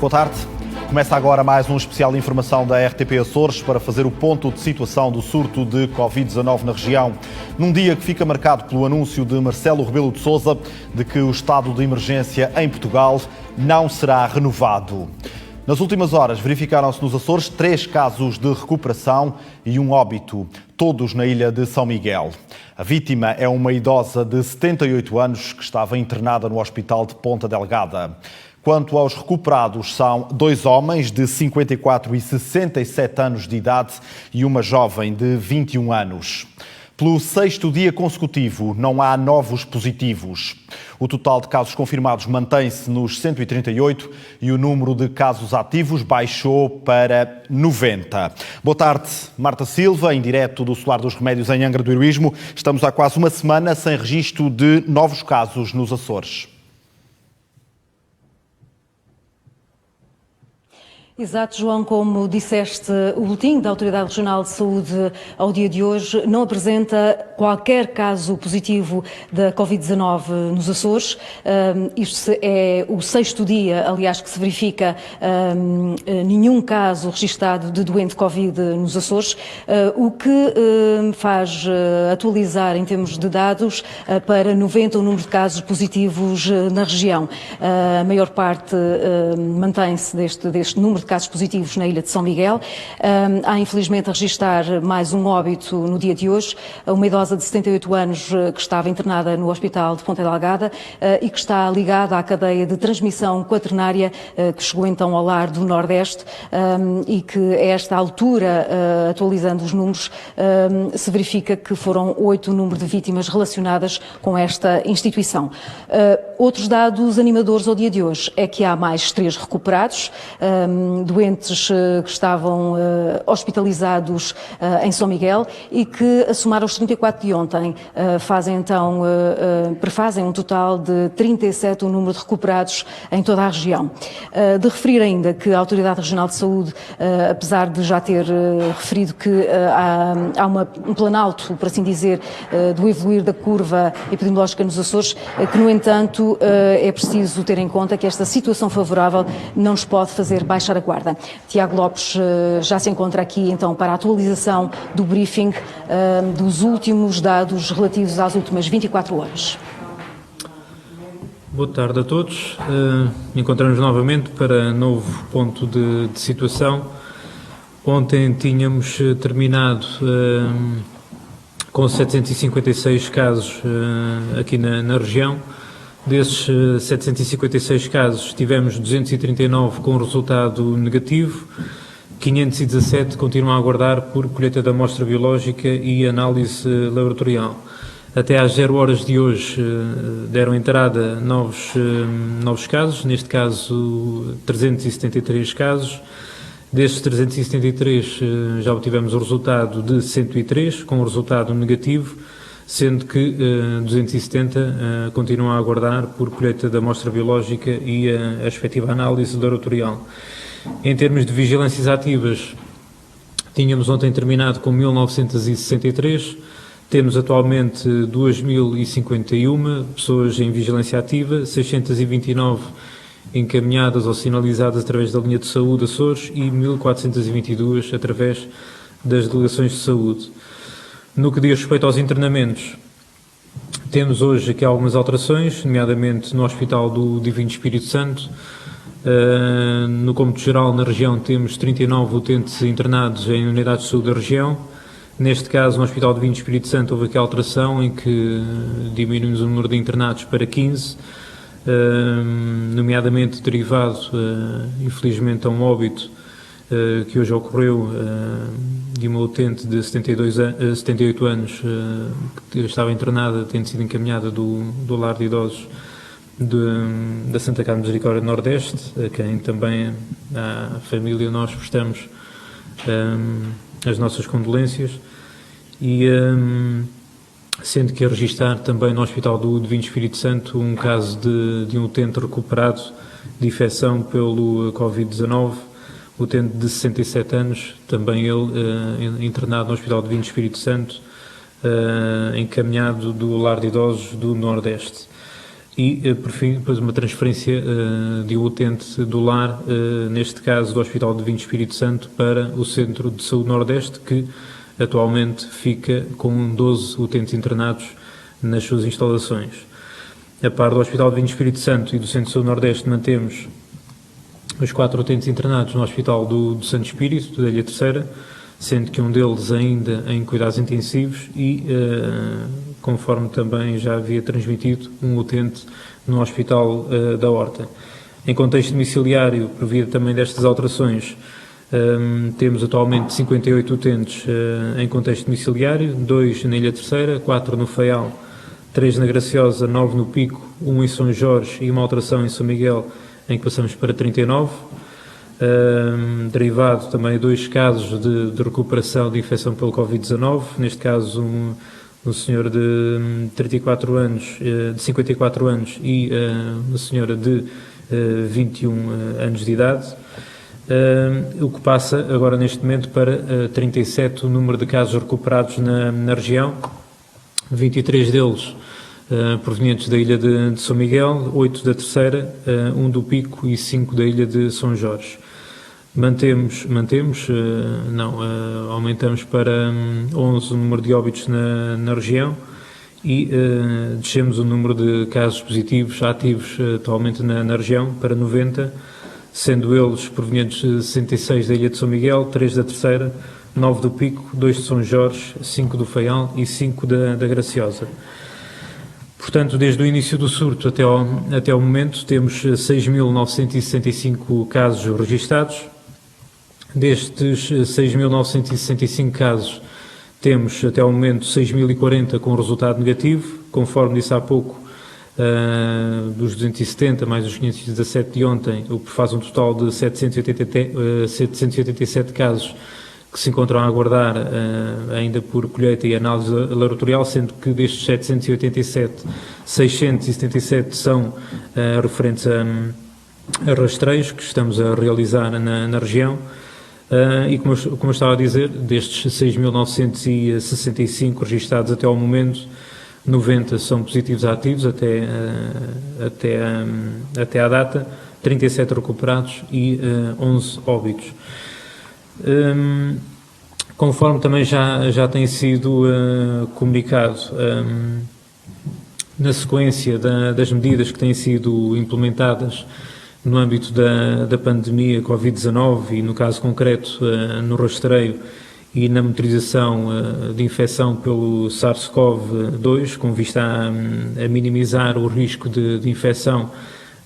Boa tarde. Começa agora mais um especial de informação da RTP Açores para fazer o ponto de situação do surto de Covid-19 na região. Num dia que fica marcado pelo anúncio de Marcelo Rebelo de Sousa de que o estado de emergência em Portugal não será renovado. Nas últimas horas verificaram-se nos Açores 3 casos de recuperação e um óbito, todos na ilha de São Miguel. A vítima é uma idosa de 78 anos que estava internada no hospital de Ponta Delgada. Quanto aos recuperados, são 2 homens de 54 e 67 anos de idade e uma jovem de 21 anos. Pelo 6º dia consecutivo, não há novos positivos. O total de casos confirmados mantém-se nos 138 e o número de casos ativos baixou para 90. Boa tarde, Marta Silva, em direto do Solar dos Remédios em Angra do Heroísmo. Estamos há quase uma semana sem registro de novos casos nos Açores. Exato, João, como disseste, o boletim da Autoridade Regional de Saúde ao dia de hoje não apresenta qualquer caso positivo da Covid-19 nos Açores. Isto é o 6º dia, aliás, que se verifica nenhum caso registado de doente Covid nos Açores, o que faz atualizar em termos de dados para 90 o número de casos positivos na região. A maior parte mantém-se deste número de casos positivos na ilha de São Miguel. Há, infelizmente, a registrar mais um óbito no dia de hoje, uma idosa de 78 anos que estava internada no Hospital de Ponta Delgada e que está ligada à cadeia de transmissão quaternária que chegou então ao lar do Nordeste e que a esta altura, atualizando os números, se verifica que foram 8 o número de vítimas relacionadas com esta instituição. Outros dados animadores ao dia de hoje é que há mais 3 recuperados, doentes que estavam hospitalizados em São Miguel e que, a somar aos 34 de ontem, prefazem um total de 37 o número de recuperados em toda a região. De referir ainda que a Autoridade Regional de Saúde, apesar de já ter referido que há um planalto, por assim dizer, do evoluir da curva epidemiológica nos Açores, que, no entanto, é preciso ter em conta que esta situação favorável não nos pode fazer baixar a guarda. Tiago Lopes já se encontra aqui então para a atualização do briefing dos últimos dados relativos às últimas 24 horas. Boa tarde a todos. Encontramos novamente para novo ponto de situação. Ontem tínhamos terminado com 756 casos aqui na região. Desses 756 casos, tivemos 239 com resultado negativo, 517 continuam a aguardar por colheita da amostra biológica e análise laboratorial. Até às 0 horas de hoje deram entrada novos casos, neste caso 373 casos. Destes 373 já obtivemos o resultado de 103 com o resultado negativo, sendo que 270 continuam a aguardar por colheita da amostra biológica e a respectiva análise laboratorial. Em termos de vigilâncias ativas, tínhamos ontem terminado com 1963, temos atualmente 2.051 pessoas em vigilância ativa, 629 encaminhadas ou sinalizadas através da linha de saúde Açores e 1.422 através das delegações de saúde. No que diz respeito aos internamentos, temos hoje aqui algumas alterações, nomeadamente no Hospital do Divino Espírito Santo. No cômputo geral, na região, temos 39 utentes internados em unidades de saúde da região. Neste caso, no Hospital do Divino Espírito Santo, houve aqui a alteração em que diminuímos o número de internados para 15, nomeadamente derivado, infelizmente, a um óbito que hoje ocorreu de uma utente de 78 anos que estava internada, tendo sido encaminhada do lar de idosos da Santa Casa de Misericórdia do Nordeste, a quem também a família nós prestamos as nossas condolências, e sendo que a registar também no Hospital do Divino Espírito Santo um caso de um utente recuperado de infecção pelo Covid-19, utente de 67 anos, também ele internado no Hospital do Divino Espírito Santo, encaminhado do lar de idosos do Nordeste. e, por fim, depois uma transferência de um utente do lar, neste caso do Hospital de Vinho Espírito Santo, para o Centro de Saúde Nordeste, que atualmente fica com 12 utentes internados nas suas instalações. A par do Hospital de Vinho Espírito Santo e do Centro de Saúde Nordeste, mantemos os 4 utentes internados no Hospital do Santo Espírito, da Ilha Terceira, sendo que um deles ainda em cuidados intensivos e, conforme também já havia transmitido, um utente no Hospital da Horta. Em contexto domiciliário, por via também destas alterações, temos atualmente 58 utentes em contexto domiciliário, 2 na Ilha Terceira, 4 no Faial, 3 na Graciosa, 9 no Pico, 1 em São Jorge e uma alteração em São Miguel, em que passamos para 39. Derivado também 2 casos de recuperação de infecção pelo Covid-19, neste caso um senhor de 34 anos, de 54 anos e uma senhora de 21 anos de idade, o que passa agora neste momento para 37 o número de casos recuperados na região, 23 deles provenientes da ilha de São Miguel, 8 da Terceira, 1 do Pico e 5 da ilha de São Jorge. Aumentamos para 11 o número de óbitos na região e descemos o número de casos positivos ativos atualmente na região para 90, sendo eles provenientes de 66 da ilha de São Miguel, 3 da Terceira, 9 do Pico, 2 de São Jorge, 5 do Faial e 5 da Graciosa. Portanto, desde o início do surto até ao momento, temos 6.965 casos registados. Destes 6.965 casos, temos até ao momento 6.040 com resultado negativo, conforme disse há pouco, dos 270 mais os 517 de ontem, o que faz um total de 787 casos que se encontram a aguardar ainda por colheita e análise laboratorial, sendo que destes 787, 677 são referentes a rastreios que estamos a realizar na região. E como eu estava a dizer, destes 6.965 registados até ao momento, 90 são positivos ativos até à data, 37 recuperados e 11 óbitos. Conforme também já tem sido comunicado, na sequência das medidas que têm sido implementadas no âmbito da pandemia Covid-19 e, no caso concreto, no rastreio e na monitorização de infecção pelo SARS-CoV-2, com vista a minimizar o risco de infecção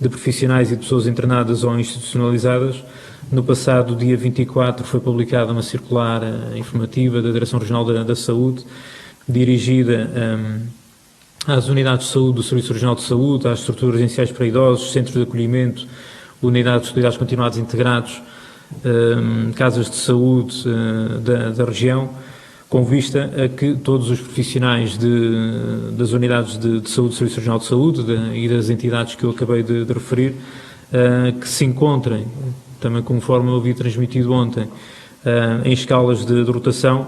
de profissionais e de pessoas internadas ou institucionalizadas, no passado dia 24 foi publicada uma circular informativa da Direção Regional da Saúde, dirigida às unidades de saúde do Serviço Regional de Saúde, às estruturas residenciais para idosos, centros de acolhimento, unidades de cuidados continuados integrados, casas de saúde da região, com vista a que todos os profissionais das unidades de saúde do Serviço Regional de Saúde e das entidades que eu acabei de referir, que se encontrem, também conforme eu havia transmitido ontem, em escalas de rotação,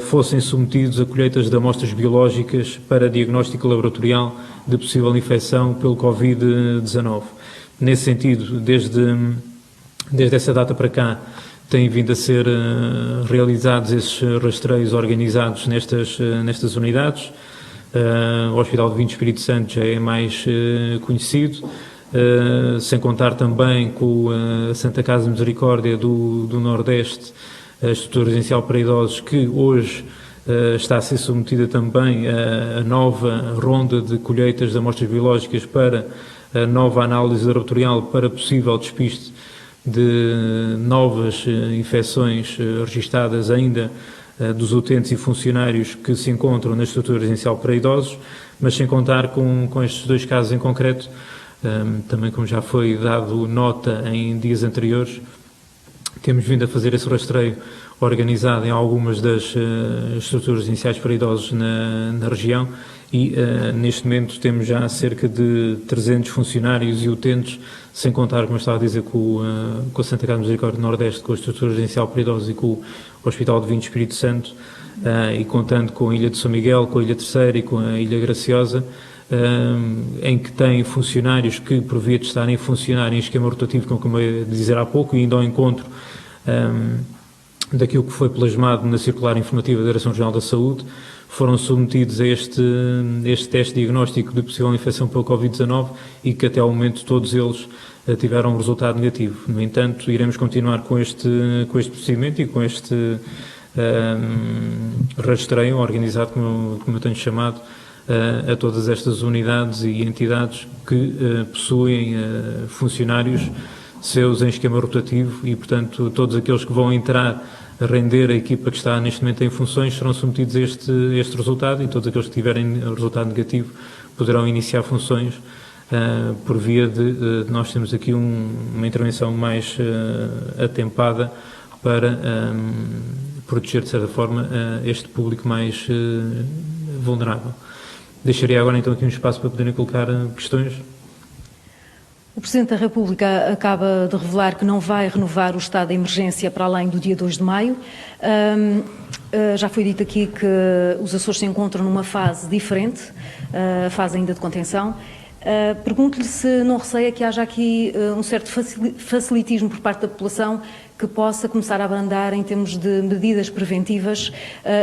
fossem submetidos a colheitas de amostras biológicas para diagnóstico laboratorial de possível infecção pelo Covid-19. Nesse sentido, desde essa data para cá, têm vindo a ser realizados esses rastreios organizados nestas unidades. O Hospital de Vinho Espírito Santo já é mais conhecido, sem contar também com a Santa Casa de Misericórdia do Nordeste, a estrutura residencial para idosos, que hoje está a ser submetida também a nova ronda de colheitas de amostras biológicas para a nova análise laboratorial para possível despiste de novas infecções registadas ainda dos utentes e funcionários que se encontram na estrutura residencial para idosos, mas sem contar com estes 2 casos em concreto, também como já foi dado nota em dias anteriores, temos vindo a fazer esse rastreio organizado em algumas das estruturas residenciais para idosos na região e neste momento temos já cerca de 300 funcionários e utentes, sem contar, como eu estava a dizer, com a Santa Casa de Misericórdia do Nordeste, com a estrutura residencial para idosos e com o Hospital de Vinho Espírito Santo, e contando com a Ilha de São Miguel, com a Ilha Terceira e com a Ilha Graciosa, em que tem funcionários que, por via de estarem a funcionar em esquema rotativo, como acabei de dizer há pouco, e indo ao encontro daquilo que foi plasmado na circular informativa da Direção-Geral da Saúde, foram submetidos a este teste diagnóstico de possível infecção pelo Covid-19 e que até ao momento todos eles tiveram um resultado negativo. No entanto, iremos continuar com este procedimento e com este rastreio organizado, como eu tenho chamado, a todas estas unidades e entidades que possuem funcionários seus em esquema rotativo e, portanto, todos aqueles que vão entrar a render a equipa que está neste momento em funções serão submetidos a este resultado, e todos aqueles que tiverem resultado negativo poderão iniciar funções por via de nós temos aqui uma intervenção mais atempada para proteger, de certa forma, este público mais vulnerável. Deixaria agora então aqui um espaço para poderem colocar questões. O Presidente da República acaba de revelar que não vai renovar o estado de emergência para além do dia 2 de maio. Já foi dito aqui que os Açores se encontram numa fase diferente, a fase ainda de contenção. Pergunto-lhe se não receia que haja aqui um certo facilitismo por parte da população que possa começar a abrandar em termos de medidas preventivas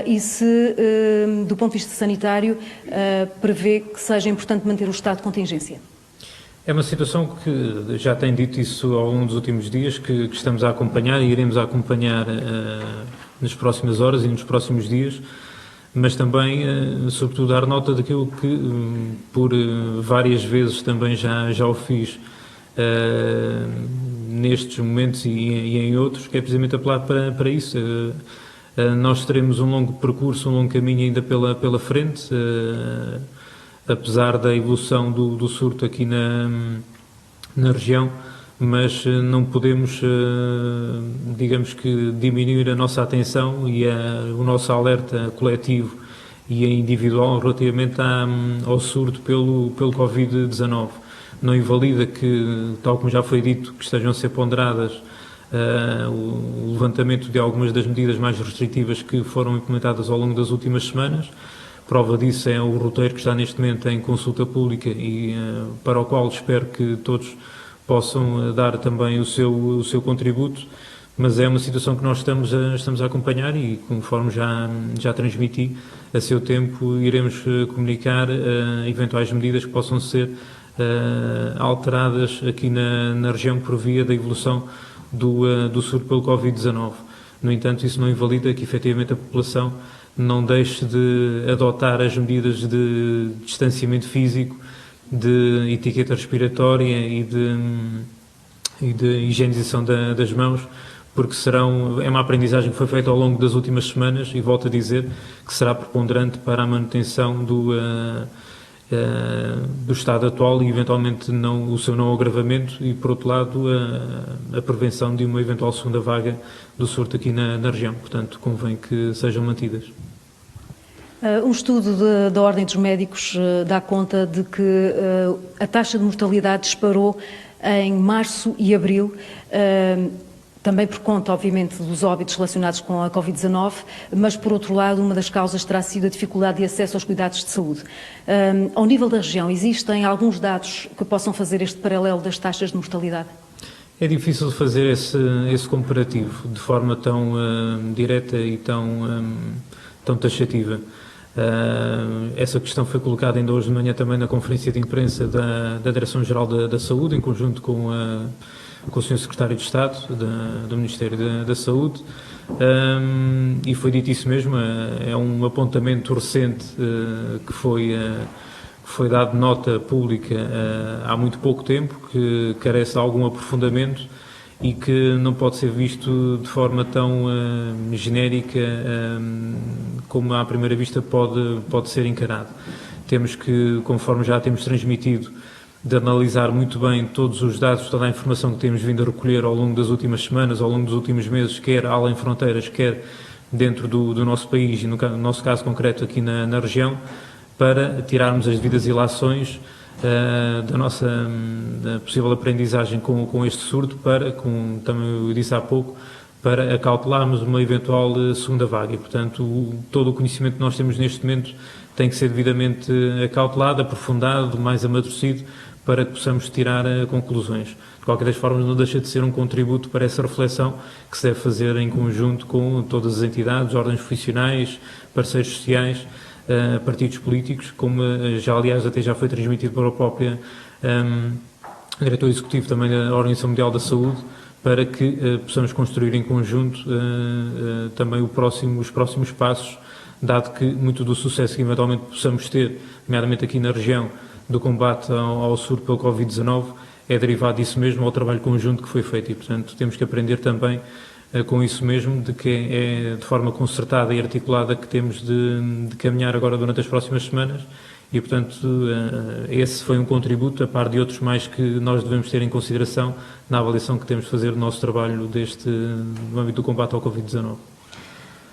e se, do ponto de vista sanitário, prevê que seja importante manter o estado de contingência. É uma situação que já tenho dito isso ao longo dos últimos dias, que estamos a acompanhar e iremos acompanhar nas próximas horas e nos próximos dias, mas também, sobretudo, dar nota daquilo que, por várias vezes também já o fiz nestes momentos e em outros, que é precisamente apelar para isso. Nós teremos um longo percurso, um longo caminho ainda pela frente, apesar da evolução do surto aqui na região, mas não podemos, digamos que, diminuir a nossa atenção e o nosso alerta coletivo e individual relativamente ao surto pelo Covid-19. Não invalida que, tal como já foi dito, que estejam a ser ponderadas o levantamento de algumas das medidas mais restritivas que foram implementadas ao longo das últimas semanas. Prova disso é o roteiro que está neste momento em consulta pública e para o qual espero que todos possam dar também o seu contributo, mas é uma situação que nós estamos a acompanhar e, conforme já transmiti, a seu tempo iremos comunicar eventuais medidas que possam ser alteradas aqui na região por via da evolução do surto pelo Covid-19. No entanto, isso não invalida que efetivamente a população não deixe de adotar as medidas de distanciamento físico, de etiqueta respiratória e de higienização das mãos, porque é uma aprendizagem que foi feita ao longo das últimas semanas e volto a dizer que será preponderante para a manutenção do estado atual e eventualmente o seu não agravamento e, por outro lado, a prevenção de uma eventual segunda vaga do surto aqui na região. Portanto, convém que sejam mantidas. Um estudo da Ordem dos Médicos dá conta de que a taxa de mortalidade disparou em março e abril, também por conta, obviamente, dos óbitos relacionados com a Covid-19, mas, por outro lado, uma das causas terá sido a dificuldade de acesso aos cuidados de saúde. Ao nível da região, existem alguns dados que possam fazer este paralelo das taxas de mortalidade? É difícil fazer esse comparativo de forma tão direta e tão taxativa. Essa questão foi colocada ainda hoje de manhã também na conferência de imprensa da Direção-Geral da Saúde, em conjunto com o Sr. Secretário de Estado do Ministério da Saúde, e foi dito isso mesmo. É um apontamento recente que foi dado nota pública há muito pouco tempo, que carece de algum aprofundamento e que não pode ser visto de forma tão genérica como à primeira vista pode ser encarado. Temos que, conforme já temos transmitido, de analisar muito bem todos os dados, toda a informação que temos vindo a recolher ao longo das últimas semanas, ao longo dos últimos meses, quer além fronteiras, quer dentro do nosso país e no nosso caso concreto aqui na região, para tirarmos as devidas ilações da possível aprendizagem com este surto, para, como também eu disse há pouco, para acautelarmos uma eventual segunda vaga. E, portanto, todo o conhecimento que nós temos neste momento tem que ser devidamente acautelado, aprofundado, mais amadurecido, para que possamos tirar conclusões. De qualquer das formas, não deixa de ser um contributo para essa reflexão que se deve fazer em conjunto com todas as entidades, ordens profissionais, parceiros sociais, partidos políticos, como já, aliás, até já foi transmitido para o próprio diretor executivo também da Organização Mundial da Saúde, para que possamos construir em conjunto também os próximos passos, dado que muito do sucesso que eventualmente possamos ter, nomeadamente aqui na região, do combate ao surto pelo Covid-19, é derivado disso mesmo, ao trabalho conjunto que foi feito. E, portanto, temos que aprender também com isso mesmo, de que é de forma concertada e articulada que temos de caminhar agora durante as próximas semanas. E, portanto, esse foi um contributo, a par de outros mais que nós devemos ter em consideração na avaliação que temos de fazer do nosso trabalho no âmbito do combate ao Covid-19.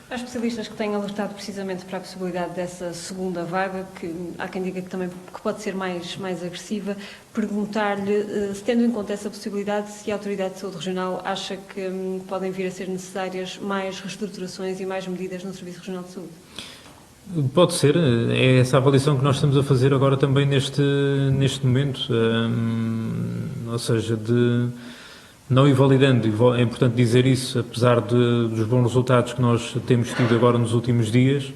Há especialistas que têm alertado precisamente para a possibilidade dessa segunda vaga, que há quem diga que também que pode ser mais agressiva. Perguntar-lhe, se tendo em conta essa possibilidade, se a Autoridade de Saúde Regional acha que podem vir a ser necessárias mais reestruturações e mais medidas no Serviço Regional de Saúde. Pode ser, é essa avaliação que nós estamos a fazer agora também neste momento, ou seja, não invalidando, é importante dizer isso, apesar dos bons resultados que nós temos tido agora nos últimos dias,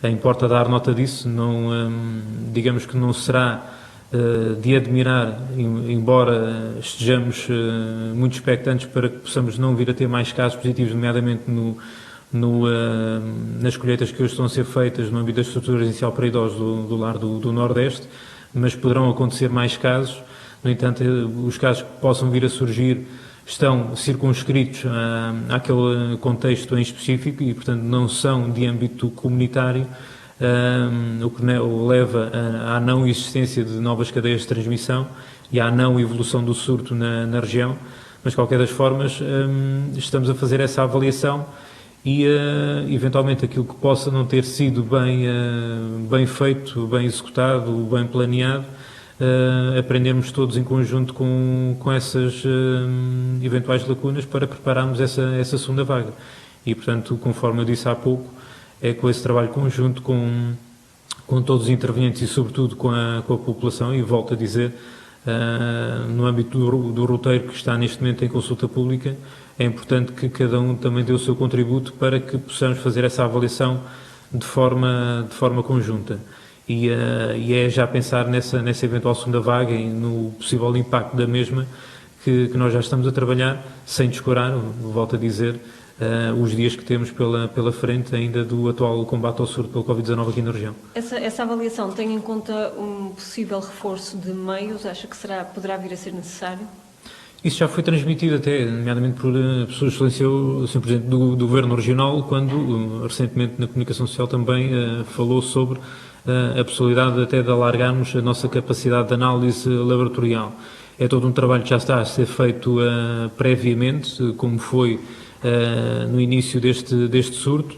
importa dar nota disso, digamos que não será de admirar, embora estejamos muito expectantes para que possamos não vir a ter mais casos positivos, nomeadamente nas colheitas que hoje estão a ser feitas no âmbito da estrutura residencial para idosos do lar do Nordeste, mas poderão acontecer mais casos. No entanto, os casos que possam vir a surgir estão circunscritos àquele contexto em específico e, portanto, não são de âmbito comunitário, o que leva à não existência de novas cadeias de transmissão e à não evolução do surto na região. Mas, de qualquer das formas, estamos a fazer essa avaliação e, eventualmente, aquilo que possa não ter sido bem feito, bem executado, bem planeado, aprendermos todos em conjunto com essas eventuais lacunas para prepararmos essa segunda vaga. E, portanto, conforme eu disse há pouco, é com esse trabalho conjunto com todos os intervenientes e, sobretudo, com a população, e volto a dizer, no âmbito do roteiro que está neste momento em consulta pública, é importante que cada um também dê o seu contributo para que possamos fazer essa avaliação de forma conjunta. E é já pensar nessa eventual segunda vaga e no possível impacto da mesma que nós já estamos a trabalhar, sem descurar, volto a dizer, os dias que temos pela frente ainda do atual combate ao surto pelo Covid-19 aqui na região. Essa avaliação tem em conta um possível reforço de meios? Acha que poderá vir a ser necessário? Isso já foi transmitido até, nomeadamente por pessoas que silenciou o Sr. Presidente do Governo Regional, quando recentemente na comunicação social também falou sobre a possibilidade até de alargarmos a nossa capacidade de análise laboratorial. É todo um trabalho que já está a ser feito previamente, como foi no início deste surto,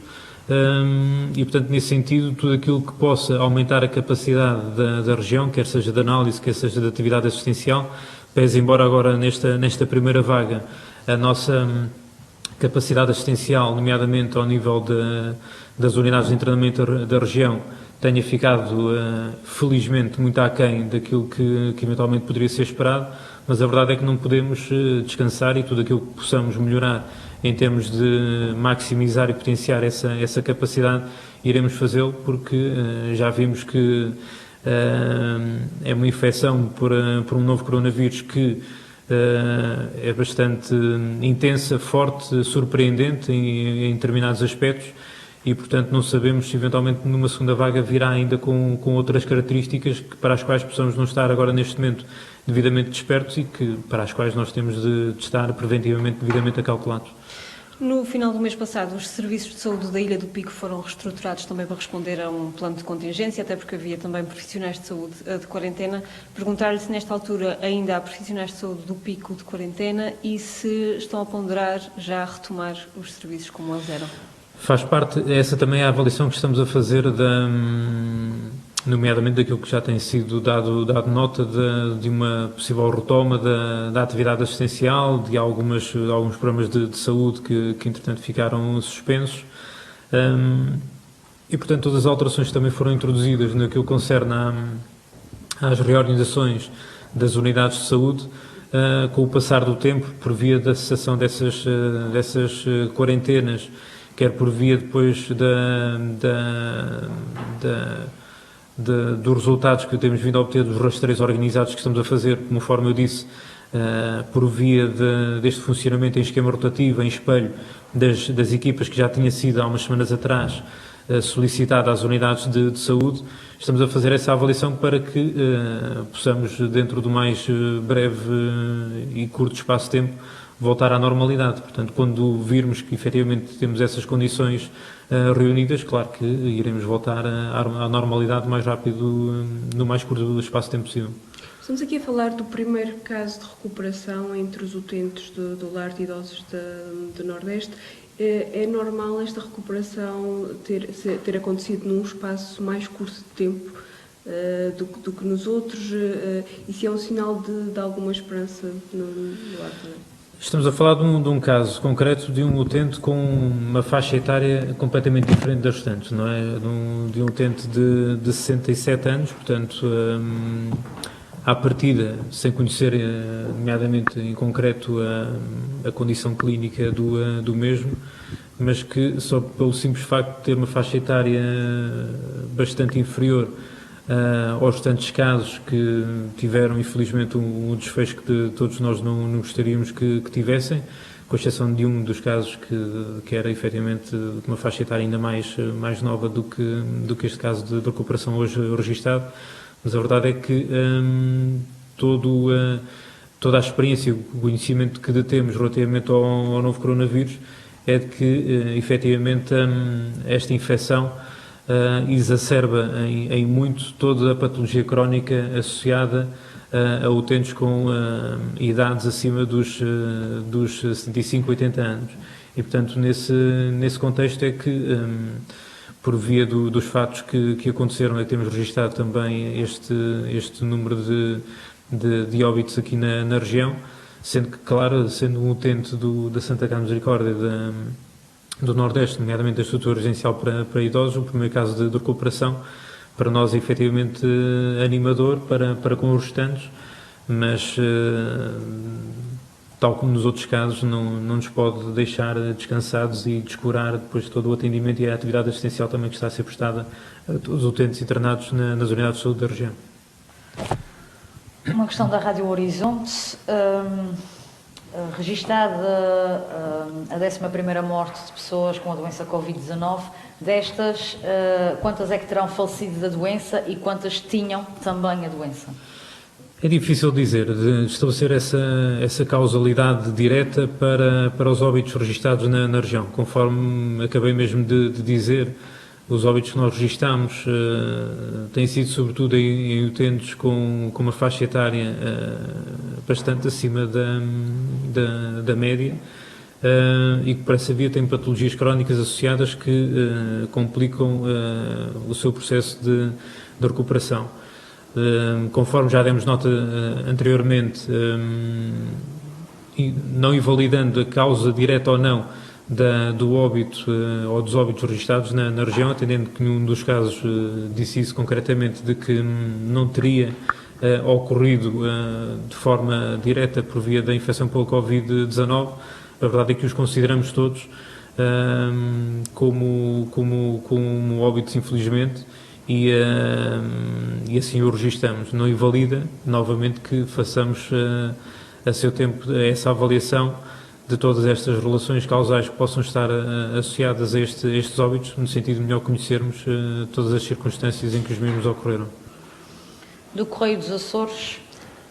e, portanto, nesse sentido, tudo aquilo que possa aumentar a capacidade da região, quer seja de análise, quer seja de atividade assistencial, pese embora agora nesta primeira vaga a nossa capacidade assistencial, nomeadamente ao nível das unidades de internamento da região, tenha ficado, felizmente, muito aquém daquilo que eventualmente poderia ser esperado, mas a verdade é que não podemos descansar e tudo aquilo que possamos melhorar em termos de maximizar e potenciar essa capacidade, iremos fazê-lo, porque já vimos que é uma infecção por um novo coronavírus que é bastante intensa, forte, surpreendente em determinados aspectos e, portanto, não sabemos se eventualmente numa segunda vaga virá ainda com outras características para as quais possamos não estar agora neste momento devidamente despertos e para as quais nós temos de estar preventivamente devidamente acautelados. No final do mês passado, os serviços de saúde da Ilha do Pico foram reestruturados também para responder a um plano de contingência, até porque havia também profissionais de saúde de quarentena. Perguntar-lhe se nesta altura ainda há profissionais de saúde do Pico de quarentena e se estão a ponderar já retomar os serviços como eles eram. Faz parte, essa também é a avaliação que estamos a fazer, nomeadamente daquilo que já tem sido dado nota de uma possível retoma da atividade assistencial, de alguns programas de saúde que entretanto ficaram suspensos. e, portanto, todas as alterações que também foram introduzidas naquilo que concerne às reorganizações das unidades de saúde, com o passar do tempo, por via da cessação dessas quarentenas, quer por via depois dos resultados que temos vindo a obter dos rastreios organizados que estamos a fazer, conforme eu disse, por via deste funcionamento em esquema rotativo, em espelho, das equipas que já tinha sido há umas semanas atrás solicitada às unidades de saúde. Estamos a fazer essa avaliação para que possamos, dentro do mais breve e curto espaço de tempo, voltar à normalidade. Portanto, quando virmos que efetivamente temos essas condições reunidas, claro que iremos voltar à normalidade mais rápido, no mais curto espaço de tempo possível. Estamos aqui a falar do primeiro caso de recuperação entre os utentes do lar de idosos do Nordeste. É normal esta recuperação ter acontecido num espaço mais curto de tempo do que nos outros? E se é um sinal de alguma esperança no lar também? Estamos a falar de um caso concreto de um utente com uma faixa etária completamente diferente das restantes, não é? De um utente de 67 anos, portanto, à partida, sem conhecer, nomeadamente em concreto, a condição clínica do mesmo, mas que só pelo simples facto de ter uma faixa etária bastante inferior aos restantes casos que tiveram, infelizmente, um desfecho que todos nós não gostaríamos que tivessem, com exceção de um dos casos que era efetivamente de uma faixa etária ainda mais nova do que este caso de recuperação hoje registado. Mas a verdade é que toda a experiência, o conhecimento que detemos relativamente ao novo coronavírus é de que, efetivamente, esta infecção exacerba em muito toda a patologia crónica associada a utentes com idades acima dos 75, 80 anos. E, portanto, nesse contexto é que, por via dos fatos que aconteceram, é que temos registado também este número de óbitos aqui na região, sendo que, claro, sendo um utente da Santa Casa Misericórdia do Nordeste, nomeadamente da estrutura residencial para idosos, o primeiro caso de recuperação, para nós é efetivamente animador para com os restantes, mas tal como nos outros casos, não nos pode deixar descansados e descurar depois todo o atendimento e a atividade assistencial também que está a ser prestada a todos os utentes internados nas unidades de saúde da região. Uma questão da Rádio Horizonte. Registada a 11ª morte de pessoas com a doença Covid-19. Destas, quantas é que terão falecido da doença e quantas tinham também a doença? É difícil dizer, de estabelecer essa causalidade direta para os óbitos registados na região. Conforme acabei mesmo de dizer, os óbitos que nós registamos têm sido sobretudo em utentes com uma faixa etária bastante acima da média e que por essa via têm patologias crónicas associadas que complicam o seu processo de recuperação. Conforme já demos nota anteriormente, não invalidando a causa direta ou não do óbito ou dos óbitos registados na região, atendendo que num dos casos disse isso concretamente, de que não teria ocorrido de forma direta por via da infecção pelo Covid-19, a verdade é que os consideramos todos como óbitos, infelizmente, e assim o registamos. Não invalida, novamente, que façamos a seu tempo essa avaliação de todas estas relações causais que possam estar associadas a estes óbitos, no sentido de melhor conhecermos todas as circunstâncias em que os mesmos ocorreram. Do Correio dos Açores,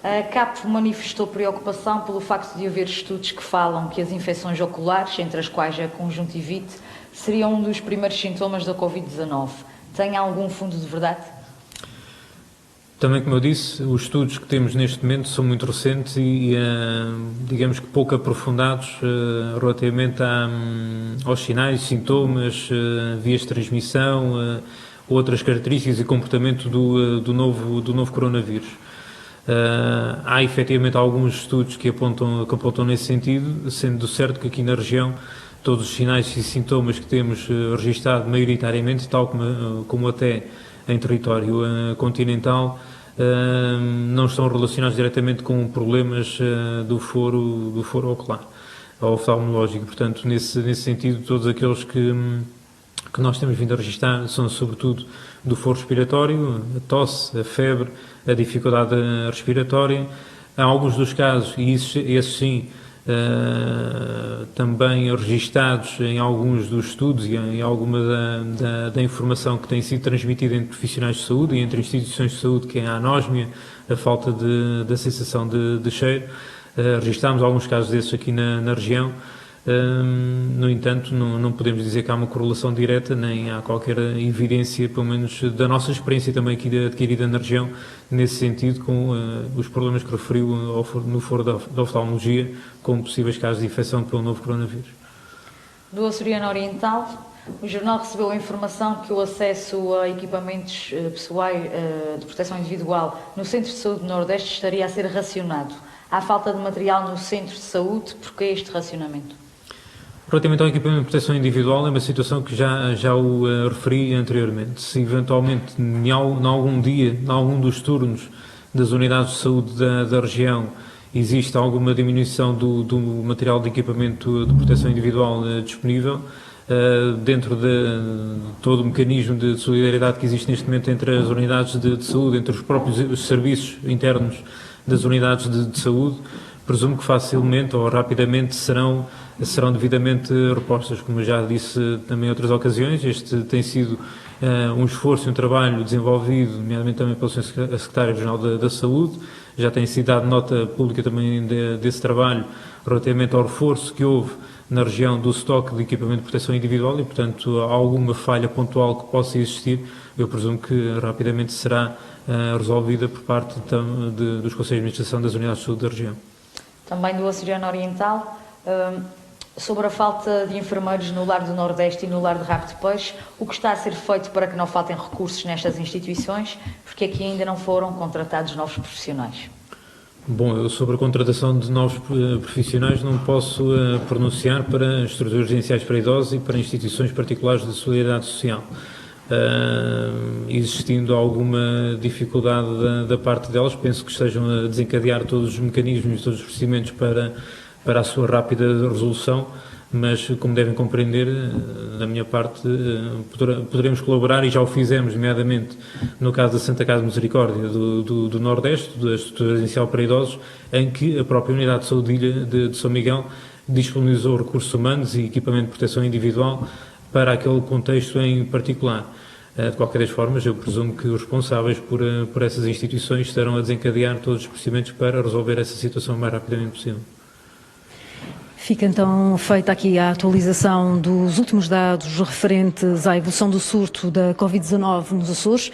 a CAP manifestou preocupação pelo facto de haver estudos que falam que as infecções oculares, entre as quais a conjuntivite, seriam um dos primeiros sintomas da Covid-19. Tem algum fundo de verdade? Também, como eu disse, os estudos que temos neste momento são muito recentes e digamos que pouco aprofundados relativamente aos sinais, sintomas, vias de transmissão, outras características e comportamento do novo coronavírus. Há efetivamente alguns estudos que apontam nesse sentido, sendo certo que aqui na região todos os sinais e sintomas que temos registado maioritariamente, tal como até em território continental, não estão relacionados diretamente com problemas do foro ocular ou oftalmológico. Portanto, nesse sentido, todos aqueles que nós temos vindo a registrar são sobretudo do foro respiratório, a tosse, a febre, a dificuldade respiratória. Há alguns dos casos, e esses sim, também registados em alguns dos estudos e em alguma da informação que tem sido transmitida entre profissionais de saúde e entre instituições de saúde, que é a anósmia, a falta da sensação de cheiro. Registámos alguns casos desses aqui na região. No entanto, não podemos dizer que há uma correlação direta, nem há qualquer evidência, pelo menos da nossa experiência também aqui adquirida na região, nesse sentido, com os problemas que referiu no foro da oftalmologia, com possíveis casos de infecção pelo novo coronavírus. Do Açoriano Oriental, o jornal recebeu a informação que o acesso a equipamentos pessoais de proteção individual no Centro de Saúde do Nordeste estaria a ser racionado. Há falta de material no Centro de Saúde, porque este racionamento? Relativamente ao equipamento de proteção individual, é uma situação que já o referi anteriormente. Se eventualmente, em algum dia, em algum dos turnos das unidades de saúde da região, existe alguma diminuição do material de equipamento de proteção individual disponível, dentro de todo o mecanismo de solidariedade que existe neste momento entre as unidades de saúde, entre os próprios serviços internos das unidades de saúde, presumo que facilmente ou rapidamente serão devidamente repostas. Como eu já disse também em outras ocasiões, este tem sido um esforço e um trabalho desenvolvido, nomeadamente também pelo Sr. Secretário-Geral da Saúde. Já tem sido dado nota pública também desse trabalho relativamente ao reforço que houve na região do estoque de equipamento de proteção individual e, portanto, alguma falha pontual que possa existir, eu presumo que rapidamente será resolvida por parte dos Conselhos de Administração das Unidades de Saúde da região. Também do Açoriano Oriental, sobre a falta de enfermeiros no Lar do Nordeste e no Lar de Rabo de Peixe, o que está a ser feito para que não faltem recursos nestas instituições, porque aqui ainda não foram contratados novos profissionais? Bom, eu sobre a contratação de novos profissionais não posso pronunciar para estruturas residenciais para idosos e para instituições particulares de solidariedade social. Existindo alguma dificuldade da parte delas, penso que estejam a desencadear todos os mecanismos, todos os procedimentos para a sua rápida resolução, mas como devem compreender, da minha parte poderemos colaborar e já o fizemos, nomeadamente no caso da Santa Casa de Misericórdia do Nordeste, da estrutura residencial para idosos, em que a própria Unidade de Saúde de Ilha de São Miguel disponibilizou recursos humanos e equipamento de proteção individual para aquele contexto em particular. De qualquer das formas, eu presumo que os responsáveis por essas instituições estarão a desencadear todos os procedimentos para resolver essa situação o mais rapidamente possível. Fica então feita aqui a atualização dos últimos dados referentes à evolução do surto da Covid-19 nos Açores.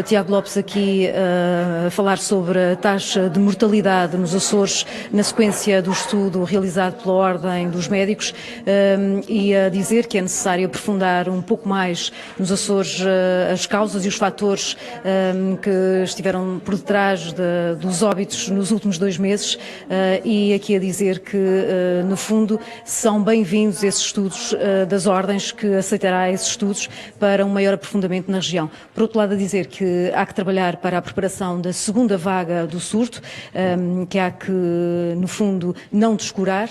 Tiago Lopes aqui a falar sobre a taxa de mortalidade nos Açores na sequência do estudo realizado pela Ordem dos Médicos e a dizer que é necessário aprofundar um pouco mais nos Açores as causas e os fatores que estiveram por detrás dos óbitos nos últimos 2 meses e aqui a dizer que no fundo são bem-vindos esses estudos das ordens, que aceitará esses estudos para um maior aprofundamento na região. Por outro lado, a dizer que há que trabalhar para a preparação da segunda vaga do surto, que há que, no fundo, não descurar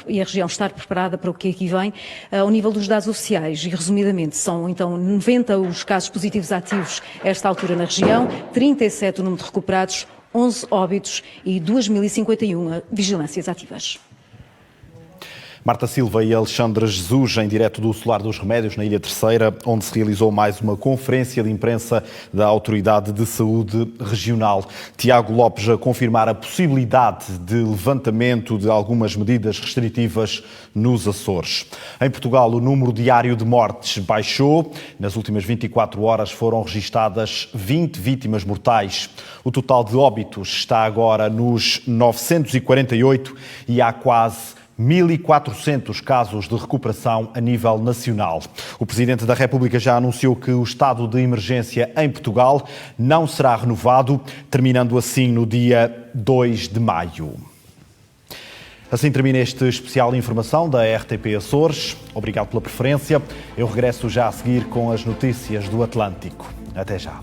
e a região estar preparada para o que aqui vem. Ao nível dos dados oficiais, e resumidamente, são então 90 os casos positivos ativos a esta altura na região, 37 o número de recuperados, 11 óbitos e 2.051 vigilâncias ativas. Marta Silva e Alexandre Jesus, em direto do Solar dos Remédios, na Ilha Terceira, onde se realizou mais uma conferência de imprensa da Autoridade de Saúde Regional. Tiago Lopes a confirmar a possibilidade de levantamento de algumas medidas restritivas nos Açores. Em Portugal, o número diário de mortes baixou. Nas últimas 24 horas foram registadas 20 vítimas mortais. O total de óbitos está agora nos 948 e há quase 1.400 casos de recuperação a nível nacional. O Presidente da República já anunciou que o estado de emergência em Portugal não será renovado, terminando assim no dia 2 de maio. Assim termina este especial de informação da RTP Açores. Obrigado pela preferência. Eu regresso já a seguir com as notícias do Atlântico. Até já.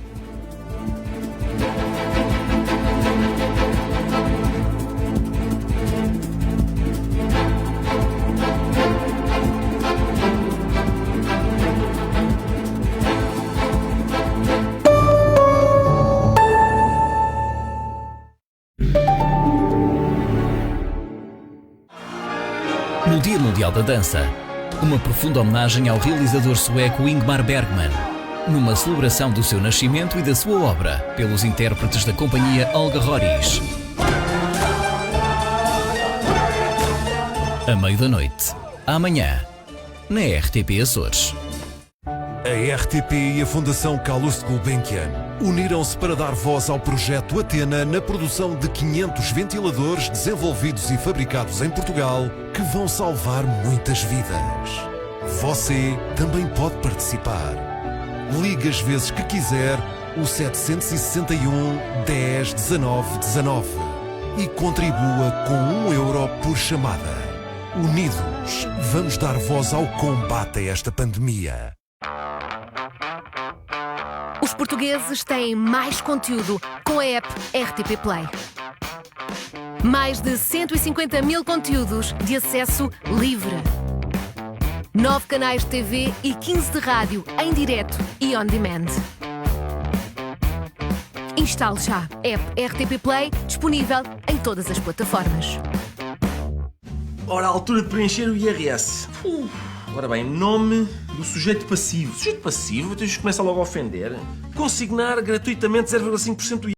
No Dia Mundial da Dança, uma profunda homenagem ao realizador sueco Ingmar Bergman, numa celebração do seu nascimento e da sua obra, pelos intérpretes da companhia Olga Roriz. À meia da noite, amanhã, na RTP Açores. A RTP e a Fundação Calouste Gulbenkian uniram-se para dar voz ao projeto Atena na produção de 500 ventiladores desenvolvidos e fabricados em Portugal que vão salvar muitas vidas. Você também pode participar. Ligue as vezes que quiser o 761 10 19 19 e contribua com €1 por chamada. Unidos, vamos dar voz ao combate a esta pandemia. Os portugueses têm mais conteúdo com a app RTP Play. Mais de 150 mil conteúdos de acesso livre. 9 canais de TV e 15 de rádio em direto e on demand. Instale já a app RTP Play, disponível em todas as plataformas. Ora, a altura de preencher o IRS. Ora bem, nome do sujeito passivo. Sujeito passivo? Começa logo a ofender. Consignar gratuitamente 0,5% do IRS.